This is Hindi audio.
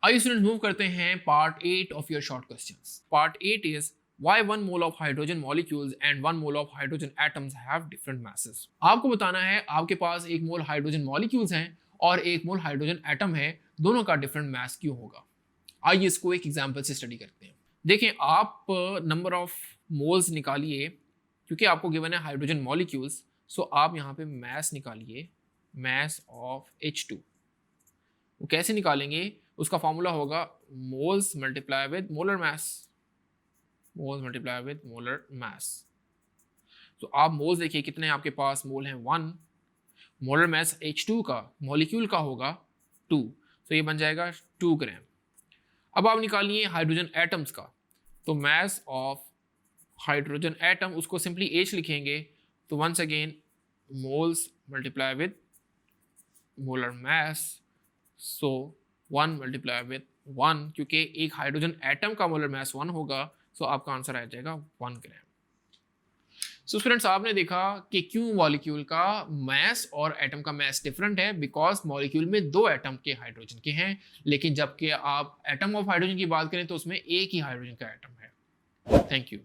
आइए स्टूडेंट्स मूव करते हैं part 8 of your short questions. Part 8 is why 1 mole of hydrogen molecules and 1 mole of hydrogen atoms have different masses। आपको बताना है आपके पास 1 मोल हाइड्रोजन मॉलिक्यूल्स हैं और 1 मोल हाइड्रोजन एटम है, दोनों का डिफरेंट मास क्यों होगा। आइए इसको एक एग्जांपल से स्टडी करते हैं। देखें, आप नंबर ऑफ मोल्स निकालिए, क्योंकि आपको गिवन है हाइड्रोजन मॉलिक्यूल्स, सो आप यहाँ पे मास निकालिए, मास ऑफ H2। वो कैसे निकालेंगे, उसका फॉर्मूला होगा moles multiply with molar mass, moles multiply with molar मास। तो आप मोल्स देखिए कितने आपके पास मोल हैं 1, मोलर मास H2 का मॉलिक्यूल का होगा 2, तो ये बन जाएगा 2 ग्राम। अब आप निकालिए हाइड्रोजन एटम्स का, तो मास ऑफ हाइड्रोजन एटम उसको सिंपली H लिखेंगे, तो once again moles multiply with molar mass, so 1 multiply with 1, क्योंकि एक हाइड्रोजन एटम का मोलर मास 1 होगा, सो आपका आंसर आ जाएगा 1 ग्राम। सो स्टूडेंट्स, आपने देखा कि क्यों मॉलिक्यूल का मास और एटम का मास डिफरेंट है, बिकॉज मॉलिक्यूल में 2 एटम के हाइड्रोजन के हैं, लेकिन जबकि आप एटम ऑफ हाइड्रोजन की बात करें तो उसमें एक ही हाइड्रोजन का एटम है। Thank you.